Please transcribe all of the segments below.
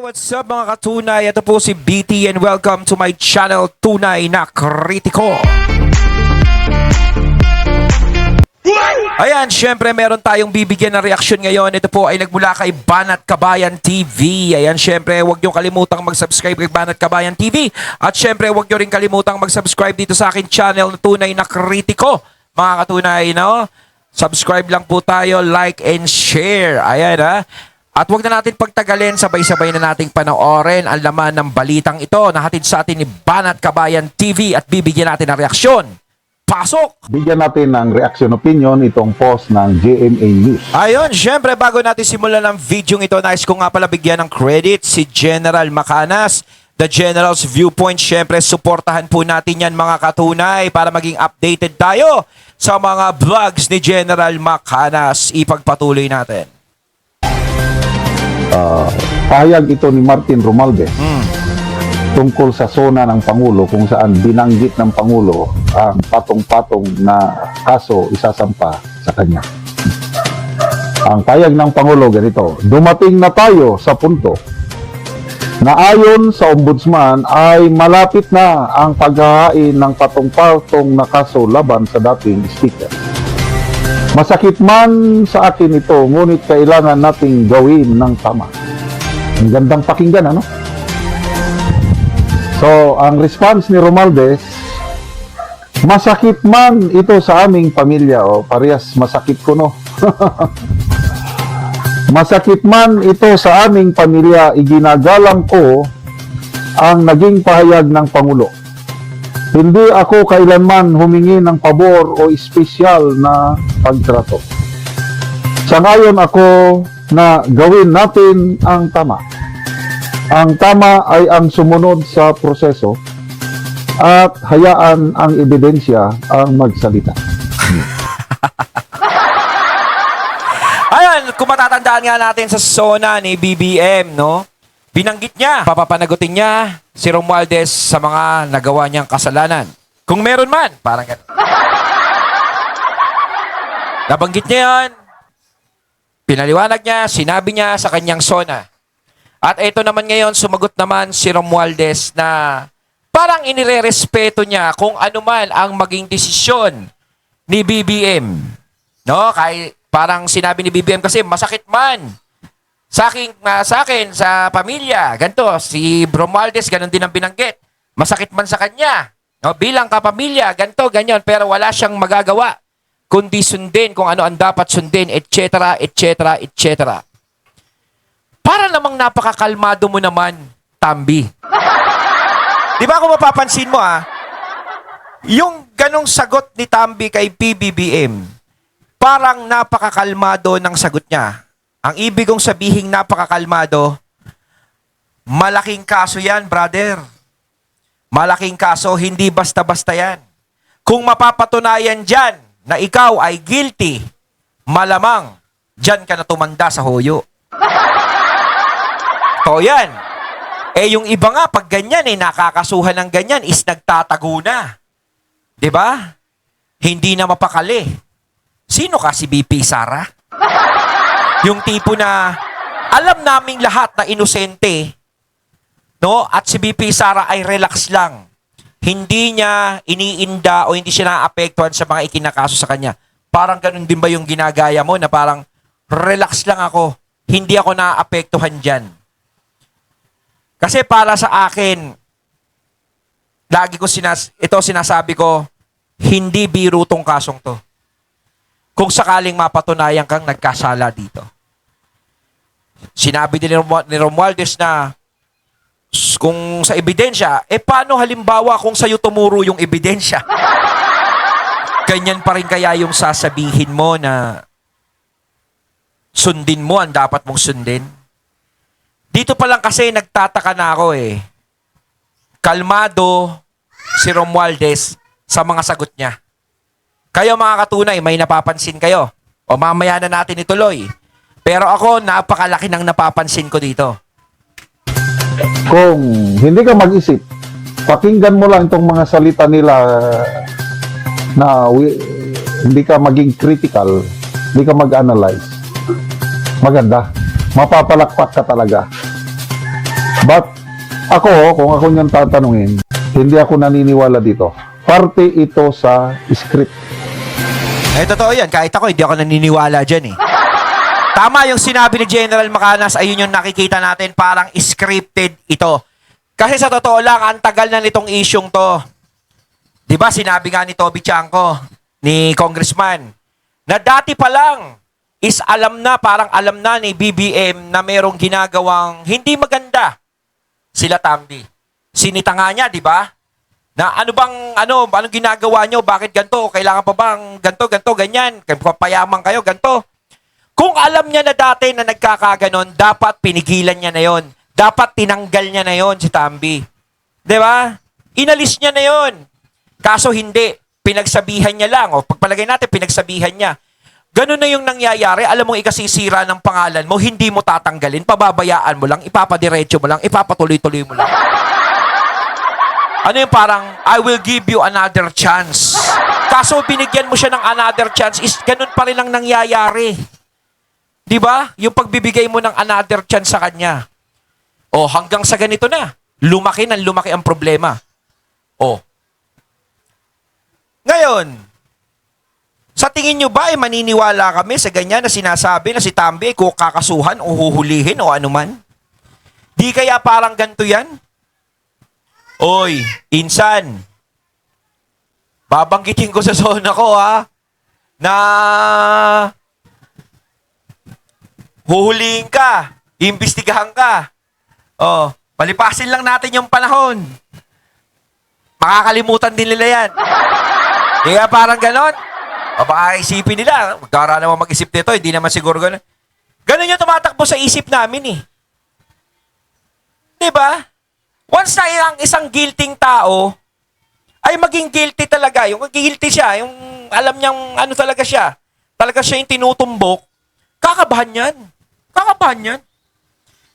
what's up mga katunay? Ito po si BT and welcome to my channel, Tunay na Kritiko. Ayan, syempre meron tayong bibigyan ng reaksyon ngayon. Ito po ay nagmula kay Banat Kabayan TV. Ayan, syempre huwag nyo kalimutang mag-subscribe kay Banat Kabayan TV. At syempre huwag nyo rin kalimutang mag-subscribe dito sa akin channel na Tunay na Kritiko. Mga katunay, no? Subscribe lang po tayo, like and share. Ayan, ha? At huwag na natin pagtagalin, sabay-sabay na nating panoorin ang laman ng balitang ito na hatid sa atin ni Banat Kabayan TV at bibigyan natin ng reaksyon. Pasok! Bigyan natin ng reaction opinion itong post ng GMA News. Ayun, syempre bago natin simulan ng video ito, nais ko nga pala bigyan ng credit si General Macanas. The General's Viewpoint, syempre suportahan po natin yan mga katunay para maging updated tayo sa mga vlogs ni General Macanas. Ipagpatuloy natin. Pahayag ito ni Martin Romualdez tungkol sa SONA ng Pangulo kung saan binanggit ng Pangulo ang patong-patong na kaso isasampa sa kanya. Ang pahayag ng Pangulo ganito, dumating na tayo sa punto na ayon sa Ombudsman ay malapit na ang paghahain ng patong-patong na kaso laban sa dating speaker. Masakit man sa akin ito, ngunit kailangan nating gawin ng tama. Ang gandang pakinggan, ano? So, ang response ni Romualdez, masakit man ito sa aming pamilya. O, parehas masakit ko, no? Masakit man ito sa aming pamilya, iginagalang ko ang naging pahayag ng Pangulo. Hindi ako kailanman humingi ng pabor o espesyal na pagtrato. Sangayon ako na gawin natin ang tama. Ang tama ay ang sumunod sa proseso at hayaan ang ebidensya ang magsalita. Ayan, kung matatandaan nga natin sa SONA ni BBM, no? Binanggit niya, papapanagutin niya si Romualdez sa mga nagawa niyang kasalanan. Kung meron man, parang gano'n. Nabanggit niya yan, pinaliwanag niya, sinabi niya sa kanyang SONA. At ito naman ngayon, sumagot naman si Romualdez na parang inirerespeto niya kung ano man ang maging desisyon ni BBM. No? Kahit parang sinabi ni BBM kasi masakit man sa akin, sa pamilya, ganito, si Romualdez, ganun din ang binanggit. Masakit man sa kanya, no, bilang kapamilya, ganito, ganyan, pero wala siyang magagawa, kundi sundin kung ano ang dapat sundin, etc., etc., etc. Para namang napakakalmado mo naman, Tambi. Di ba kung mapapansin mo, yung ganong sagot ni Tambi kay PBBM, parang napakakalmado ng sagot niya. Ang ibig kong sabihing napakakalmado, malaking kaso yan, brother. Malaking kaso, hindi basta-basta yan. Kung mapapatunayan dyan na ikaw ay guilty, malamang dyan ka na tumanda sa hoyo. To yan. Eh yung iba nga, pag ganyan, nakakasuhan ng ganyan, is nagtatago na. Diba? Hindi na mapakali. Sino ka, si BP Sara? Yung tipo na alam naming lahat na inosente, no? At si BP Sara ay relax lang. Hindi niya iniinda o hindi siya naapektuhan sa mga ikinakaso sa kanya. Parang ganun din ba yung ginagaya mo na parang relax lang ako, hindi ako naapektuhan dyan. Kasi para sa akin, lagi ko sinasabi ko, hindi biro tong kasong to. Kung sakaling mapatunayan kang nagkasala dito. Sinabi din ni Romualdez na kung sa ebidensya, paano halimbawa kung sa'yo tumuro yung ebidensya? Ganyan pa rin kaya yung sasabihin mo na sundin mo ang dapat mong sundin? Dito pa lang kasi nagtataka na ako Kalmado si Romualdez sa mga sagot niya. Kayo mga katunay, may napapansin kayo. O mamaya na natin ituloy. Pero ako, napakalaki ng napapansin ko dito. Kung hindi ka mag-isip, pakinggan mo lang itong mga salita nila na hindi ka maging critical, hindi ka mag-analyze. Maganda. Mapapalakpak ka talaga. But ako, kung ako niyang tatanungin, hindi ako naniniwala dito. Parte ito sa script. Totoo yan. Kahit ako, hindi ako naniniwala dyan eh. Tama yung sinabi ni General Macanas, ayun yung nakikita natin, parang scripted ito. Kasi sa totoo lang, ang tagal na nitong isyong to. Diba, sinabi nga ni Toby Chanco, ni Congressman, na dati pa lang, is alam na, parang alam na ni BBM na merong ginagawang hindi maganda sila Tambi. Sinita nga niya, di ba? Na anong ginagawa nyo? Bakit ganito? Kailangan pa bang ganito, ganyan? Papayaman kayo, ganito. Kung alam niya na dati na nagkakaganon, dapat pinigilan niya na yon. Dapat tinanggal niya na yon si Tambi. Di ba? Inalis niya na yon. Kaso hindi. Pinagsabihan niya lang. O pagpalagay natin, pinagsabihan niya. Ganun na yung nangyayari. Alam mong ikasisira ng pangalan mo, hindi mo tatanggalin. Pababayaan mo lang, ipapadiretso mo lang, ipapatuloy-tuloy mo lang. Ano yung parang, I will give you another chance. Kaso binigyan mo siya ng another chance, is ganun pa rin ang nangyayari. Di ba? Yung pagbibigay mo ng another chance sa kanya. O, hanggang sa ganito na. Lumaki ang problema. O. Ngayon, sa tingin nyo ba ay maniniwala kami sa ganyan na sinasabi na si Tambi kung kakasuhan o huhulihin o anuman? Di kaya parang ganito yan? Oy, insan. Babanggitin ko sa zona ko ha. Na huhulihin ka. Iimbestigahan ka. Oh, palipasin lang natin yung panahon. Makakalimutan din nila yan. Kaya parang ganon. O baka isipin nila, magkara naman mag-isip nito, hindi naman siguro ganon. Ganon yung tumatakbo sa isip namin eh. Diba? Once na ang isang guilting tao, ay maging guilty talaga. Yung guilty siya, yung alam niyang ano talaga siya. Talaga siya yung tinutumbok. Kakabahan yan. Kakabahan yan.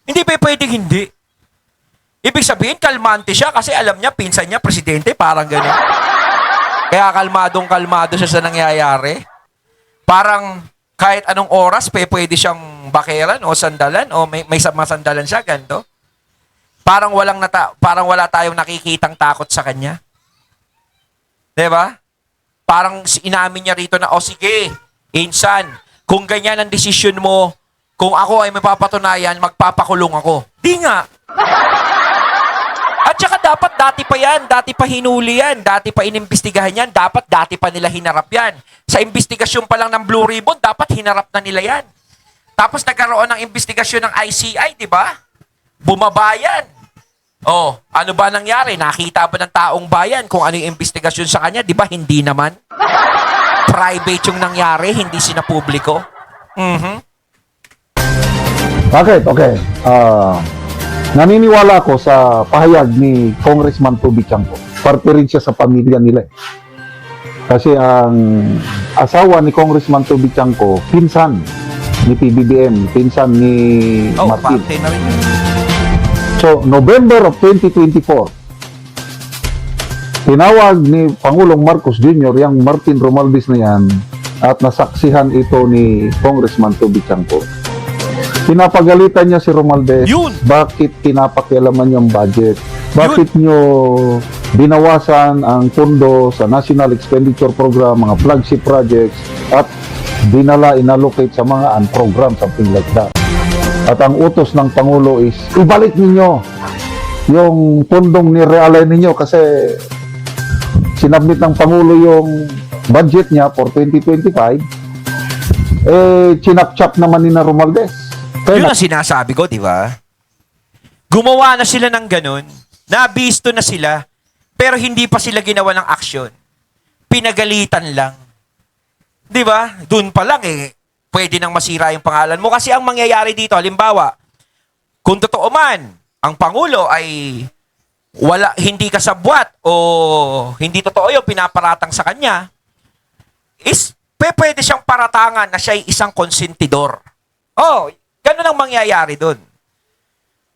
Hindi pa pwedeng hindi. Ibig sabihin, kalmante siya kasi alam niya, pinsan niya, presidente, parang gano'n. Kaya kalmadong-kalmado siya sa nangyayari. Parang kahit anong oras, pwede siyang bakeran o sandalan o may masandalan siya, ganito. Parang wala tayong nakikitang takot sa kanya. 'Di ba? Parang inamin niya rito na, o sige, insan, kung ganyan ang desisyon mo, kung ako ay mapapatunayan, magpapakulong ako. Di nga. At saka dapat dati pa yan, dati pa hinuli yan, dati pa inimbestigahan yan, dapat dati pa nila hinarap yan. Sa investigasyon pa lang ng Blue Ribbon, dapat hinarap na nila yan. Tapos nagkaroon ng investigasyon ng ICI, di ba? Bumaba yan. Oh, ano ba nangyari? Nakita ba ng taong bayan kung ano yung investigasyon sa kanya? Di ba? Hindi naman. Private yung nangyari, hindi sinapubliko. Bakit? Okay. Naniniwala ako sa pahayag ni Congressman Toby Chanco. Parte rin siya sa pamilya nila. Kasi ang asawa ni Congressman Toby Chanco, pinsan ni PBBM, pinsan ni Martin. Parte na rin. So, November of 2024, tinawag ni Pangulong Marcos Jr. yung Martin Romualdez na yan at nasaksihan ito ni Congressman Toby Chanco. Pinapagalitan niya si Romualdez. Yun! Bakit pinapakialaman yung budget? Bakit nyo binawasan ang pondo sa National Expenditure Program, mga flagship projects, at inallocate sa mga program, something like that. At ang utos ng Pangulo is, ibalik ninyo yung pondong ni-realign ninyo kasi sinabmit ng Pangulo yung budget niya for 2025, chinap-chap naman ni na Romualdez. Yun ang sinasabi ko, di ba? Gumawa na sila ng ganun, nabisto na sila, pero hindi pa sila ginawa ng aksyon. Pinagalitan lang. Di ba? Doon pa lang pwede nang masira yung pangalan mo. Kasi ang mangyayari dito, halimbawa, kung totoo man, ang Pangulo ay hindi kasabwat o hindi totoo yung pinaparatang sa kanya, is pwede siyang paratangan na siya ay isang konsentidor. Oh, ganun ang mangyayari doon.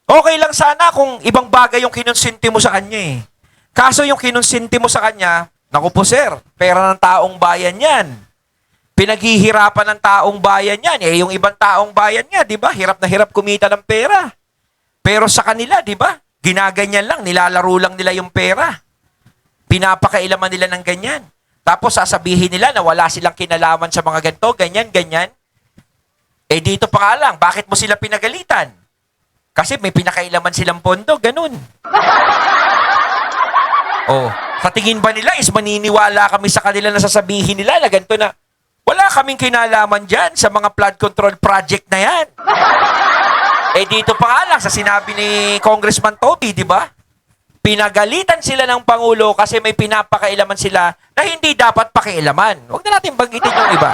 Okay lang sana kung ibang bagay yung kinonsinti mo sa kanya eh. Kaso yung kinonsinti mo sa kanya, naku po sir, pera ng taong bayan yan. Pinaghihirapan ng taong bayan yan. Yung ibang taong bayan nga, di ba? Hirap na hirap kumita ng pera. Pero sa kanila, di ba? Ginaganyan lang, nilalaro lang nila yung pera. Pinapakailaman nila ng ganyan. Tapos sasabihin nila na wala silang kinalaman sa mga ganito, ganyan, ganyan. Eh dito pa nga lang, bakit mo sila pinagalitan? Kasi may pinakailaman silang pondo, ganun. Oh, sa tingin ba nila is maniniwala kami sa kanila na sasabihin nila na ganito na wala kaming kinalaman dyan sa mga flood control project na yan. Eh dito pa nga lang sa sinabi ni Congressman Toby, di ba? Pinagalitan sila ng Pangulo kasi may pinapakailaman sila na hindi dapat pakialaman. Huwag na natin banggitin yung iba.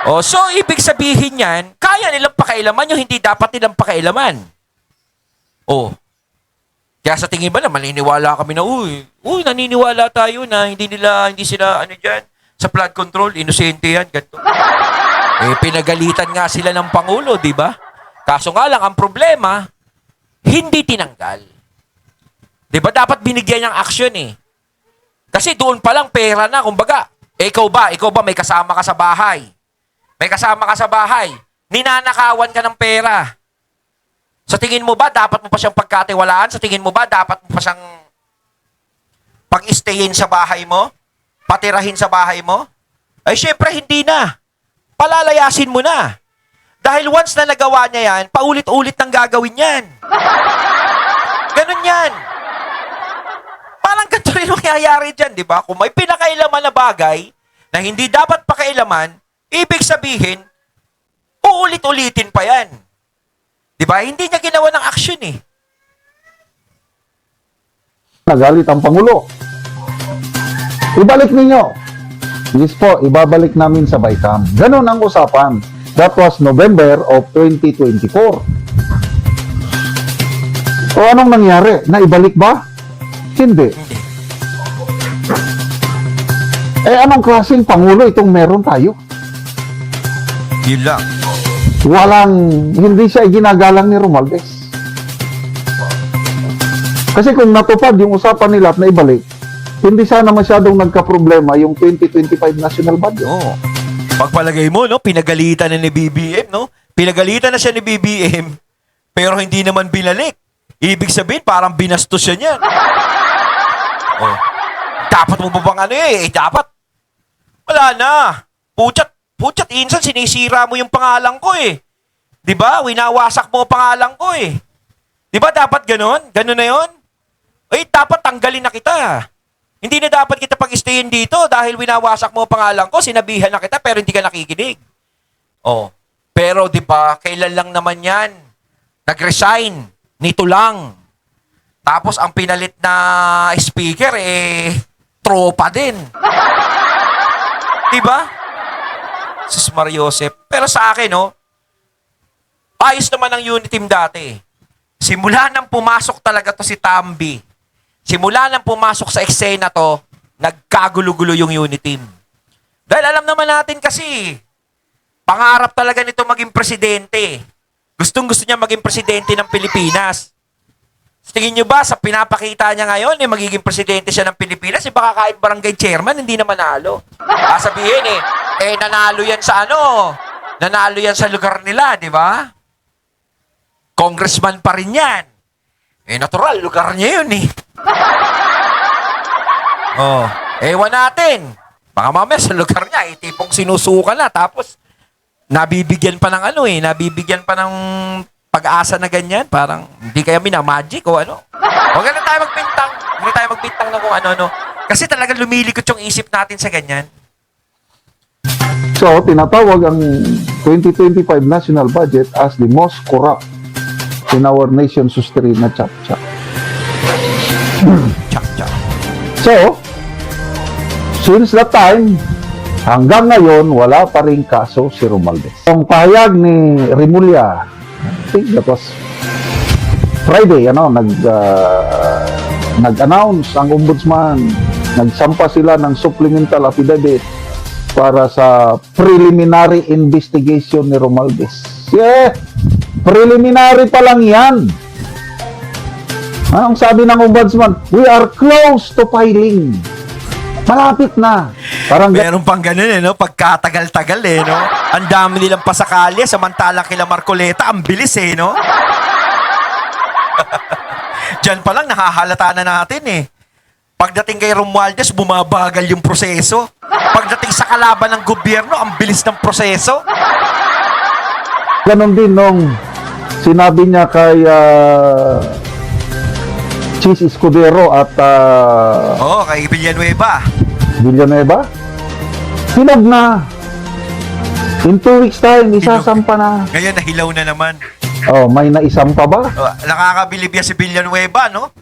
Oh, so ibig sabihin yan, kaya nilang pakailaman yung hindi dapat nilang pakailaman. Oh. Kaya sa tingin ba na maniniwala kami na, naniniwala tayo na hindi sila, dyan, sa flood control, inosente yan, ganito. Eh, pinagalitan nga sila ng Pangulo, di ba? Kaso nga lang, ang problema, hindi tinanggal. Di ba dapat binigyan ng action eh? Kasi doon pa lang pera na, kumbaga, ikaw ba may kasama ka sa bahay? May kasama ka sa bahay, ninanakawan ka ng pera. Sa tingin mo ba, dapat mo pa siyang pagkatiwalaan? Sa tingin mo ba, dapat mo pa siyang pag-stayin sa bahay mo? Patirahin sa bahay mo? Ay, syempre, hindi na. Palalayasin mo na. Dahil once na nagawa niya yan, paulit-ulit nang gagawin yan. Ganun yan. Parang ganito rin nangyayari dyan, di ba? Kung may pinakailaman na bagay na hindi dapat pakailaman, ibig sabihin, uulit-ulitin pa yan. Di ba? Hindi niya ginawa ng action eh. Nagalit ang Pangulo. Ibalik ninyo. Yes po, ibabalik namin sa BICAM. Ganon ang usapan. That was November of 2024. O anong nangyari? Naibalik ba? Hindi. Eh anong klaseng Pangulo itong meron tayo? Yun lang. Hindi siya ginagalang ni Romualdez. Kasi kung natupad yung usapan nila at naibalik, hindi sana masyadong nagka-problema yung 2025 national budget. Oo. Pagpalagay mo, no? Pinagalitan na ni BBM, no? Pinagalitan na siya ni BBM, pero hindi naman binalik. Ibig sabihin, parang binastos siya niyan. Oh. Dapat mo ba bang dapat. Wala na. Puchat, insan sinisira mo yung pangalan ko eh. 'Di ba? Winawasak mo ang pangalan ko eh. 'Di ba dapat ganoon? Ganoon na 'yon? Dapat tanggalin na kita. Hindi na dapat kita pag-stayin dito dahil winawasak mo ang pangalan ko, sinabihan na kita pero hindi ka nakikinig. Oh. Pero 'di ba, kailan lang naman 'yan? Nag-resign nito lang. Tapos ang pinalit na speaker tropa din. 'Di ba? Sus Mariosep. Pero sa akin, ayos naman ang unit team dati. Simula nang pumasok talaga to si Tambi, simula nang pumasok sa eksena to, nagkagulo-gulo yung unit team. Dahil alam naman natin kasi, pangarap talaga nito maging presidente. Gustong-gusto niya maging presidente ng Pilipinas. Tingin nyo ba, sa pinapakita niya ngayon, magiging presidente siya ng Pilipinas, baka kahit barangay chairman, hindi na manalo. Sabihin nanalo yan sa nanalo yan sa lugar nila, di ba? Congressman pa rin yan. Natural, lugar niya yun ewan natin. Baka mamaya sa lugar niya, tipong sinusuka na, tapos nabibigyan pa ng nabibigyan pa ng pag-asa na ganyan, parang hindi kaya minamagic o ano. Huwag na tayo magbintang. Hindi tayo magbintang na kung ano. Kasi talagang lumilikot yung isip natin sa ganyan. So, tinatawag ang 2025 national budget as the most corrupt in our nation's history na chap-chap. Chak-chak. So, since that time, hanggang ngayon, wala pa rin kaso si Romualdez. Ang pahayag ni Remulla, I think that was Friday, nag-announce ang ombudsman, nagsampa sila ng supplemental affidavit para sa preliminary investigation ni Romualdez. Preliminary pa lang yan. Ang sabi ng ombudsman, we are close to filing. Malapit na. Parang meron pang ganun Pagkatagal-tagal Ang dami nilang pasakali, samantalang kila Marcoleta, ang bilis Diyan pa lang, nakahalata na natin eh. Pagdating kay Romualdez, bumabagal yung proseso. Pagdating sa kalaban ng gobyerno, ang bilis ng proseso. Ganon din nung sinabi niya kay Chis Escudero at Oo, kay Villanueva. Villanueva. Hinog na. In 2 weeks time, isasampa na. Ngayon, nahilaw na naman. Oh, may naisampa ba? Nakakabilib yan si Villanueva, no?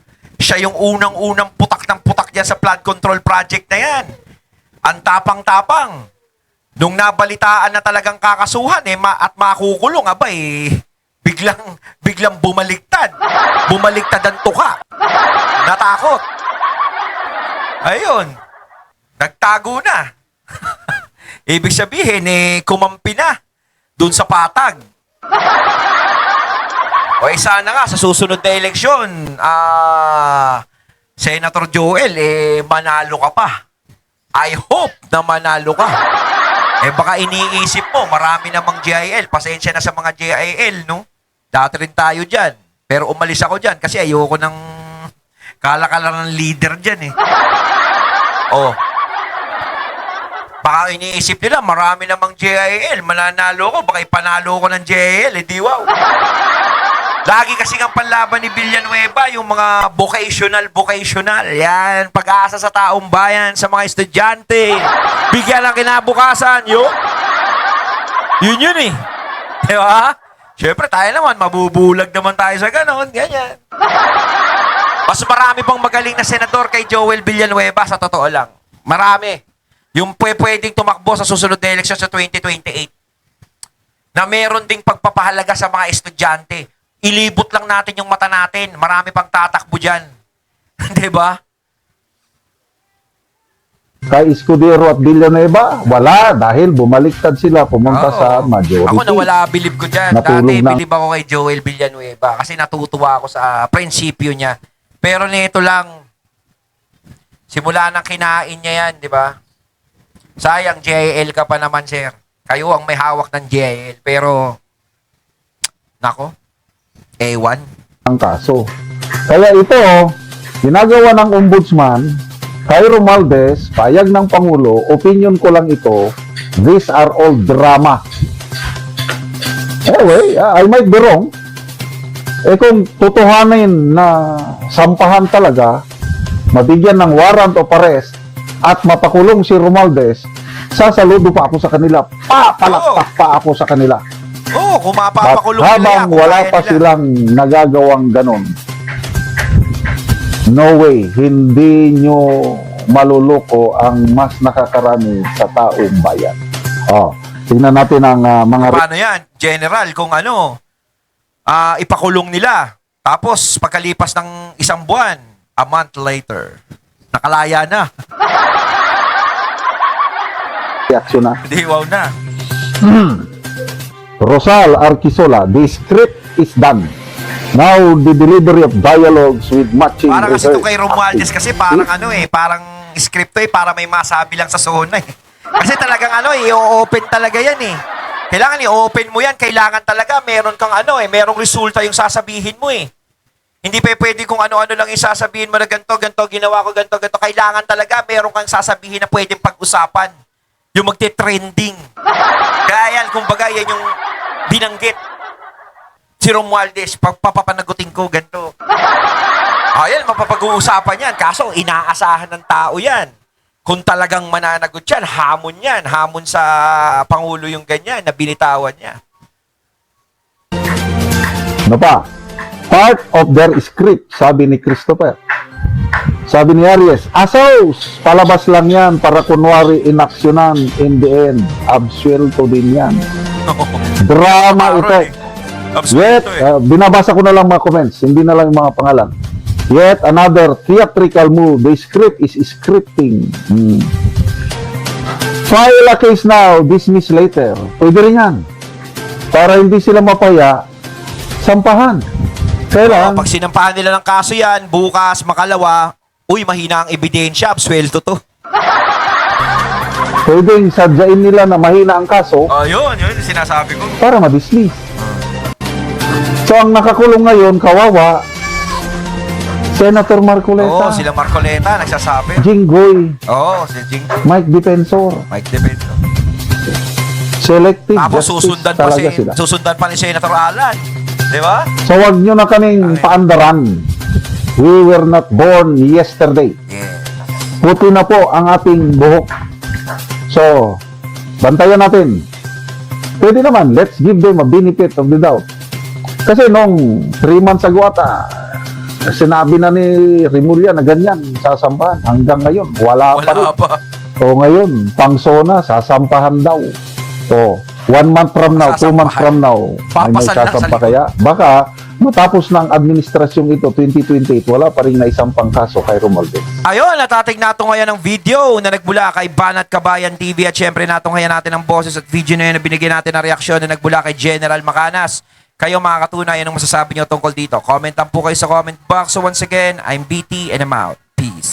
Siya yung unang-unang putak ng putak yan sa flood control project na yan. Ang tapang-tapang. Nung nabalitaan na talagang kakasuhan at makukulong, biglang bumaliktad. Bumaliktad ang tuka. Natakot. Ayun. Nagtago na. Ibig sabihin, kumampi na dun sa patag. O sana nga, sa susunod na eleksyon, Senator Joel, manalo ka pa. I hope na manalo ka. Baka iniisip mo, marami namang GIL. Pasensya na sa mga GIL, no? Dati rin tayo dyan. Pero umalis ako dyan kasi ayoko ng kalakalan ng leader dyan, eh. Oh. Baka iniisip nila, marami namang GIL. Mananalo ko, baka ipanalo ko ng GIL. Di wow. Lagi kasi ang panlaban ni Villanueva, yung mga vocational. Yan, pag-asa sa taong bayan, sa mga estudyante. Bigyan ng kinabukasan, yun eh. Di ba? Siyempre, tayo naman, mabubulag naman tayo sa ganon, ganyan. Mas marami pang magaling na senador kay Joel Villanueva, sa totoo lang. Marami. Yung pwedeng tumakbo sa susunod na eleksyon sa 2028. Na meron ding pagpapahalaga sa mga estudyante. Ilibot lang natin yung mata natin. Marami pang tatakbo dyan. Diba? Kay Escudero at Villanueva, wala dahil bumaliktad sila pumunta sa majority. Ako nawala bilib ko dyan. Natulog Dati na. bilib ako kay Joel Villanueva kasi natutuwa ako sa prinsipyo niya. Pero nito lang, simula nang kinain niya yan, di ba? Sayang, JIL ka pa naman, sir. Kayo ang may hawak ng JIL. Pero, nako, ewan. Ang kaso. Kaya ito, ginagawa ng ombudsman, kay Romualdez, payag ng Pangulo, opinion ko lang ito, these are all drama. Anyway, I might be wrong. Kung tutuhanin na sampahan talaga, mabigyan ng warrant of arrest, at mapakulong si Romualdez, sasaludo pa ako sa kanila. Palakpak pa ako sa kanila. Kung mapapakulong Habang nila yan, kung wala kaya pa nila. silang nagagawang ganon, no way, hindi nyo maluloko ang mas nakakarami sa taong bayan. Tingnan natin ang mga... Paano yan? General, kung ipakulong nila. Tapos, pagkalipas ng 1 buwan, a month later, nakalaya na. reaksyon na. Hindi, wow na. Rosal Arquisola, the script is done. Now, the delivery of dialogues with matching Parang kasi ito research kay Romualdez kasi parang activity. parang script para may masabi lang sa zona eh. Kasi talagang i-open talaga yan eh. Kailangan i-open mo yan, kailangan talaga meron kang merong resulta yung sasabihin mo eh. Hindi pwede kung ano-ano lang yung sasabihin mo na ganito, ginawa ko, ganito. Kailangan talaga meron kang sasabihin na pwedeng pag-usapan. Yung magte-trending. Kaya yan, kumbaga, yan yung binanggit. Si Romualdez, papapanagutin ko, ganito. Ayan, mapapag-uusapan yan. Kaso, inaasahan ng tao yan. Kung talagang mananagot yan. Hamon sa Pangulo yung ganyan, na binitawan niya. Ano pa? Part of their script, sabi ni Christopher. Sabi ni Aries, Asos! Palabas lang yan para kunwari inaksyonan. In the end, absuelto din yan. Drama ito. Yet, binabasa ko na lang mga comments, hindi na lang yung mga pangalan. Yet another theatrical move. The script is scripting. File a case now, dismiss later. Pwede rin yan. Para hindi sila mapaya, sampahan. Kailan? Pag sinampahan nila ng kaso yan, bukas, makalawa, mahina ang ebidensya, absuelto to. Pwedeng sadyain nila na mahina ang kaso Yun yung sinasabi ko. para ma-dismiss. So ang nakakulong ngayon, kawawa, Senator Marcoleta, Oo, sila Marcoleta, nagsasabi. Jinggoy, Oo, si Jing. Mike Defensor, Mike DeVito. selective Tapos justice talaga sila. susundan pa ni Senator Alan. Di ba? So wag nyo na kaming paandaran. We were not born yesterday. Yeah. Puti na po ang ating buhok. So, bantayan natin. Pwede naman, let's give them a benefit of the doubt. Kasi nung 3 months ago ata, sinabi na ni Rimulya na ganyan, sasampahan. Hanggang ngayon, wala pa rin. Wala pa. So ngayon, pangsona, sasampahan daw. So, 1 month from now, 2 months from now, may Papasan lang sa sasampa likod. kaya. Baka matapos ng administrasyong ito, 2028, wala pa rin naisampang kaso kay Romualdez. Ayun, natatig nato ngayon ng video na nagmula kay Banat Kabayan TV at syempre nato ngayon natin ang boses at video na yun na binigyan natin ng reaksyon na nagmula kay General Macanas. Kayo mga katunay, anong masasabi nyo tungkol dito? Comment lang po kayo sa comment box. So once again, I'm BT and I'm out.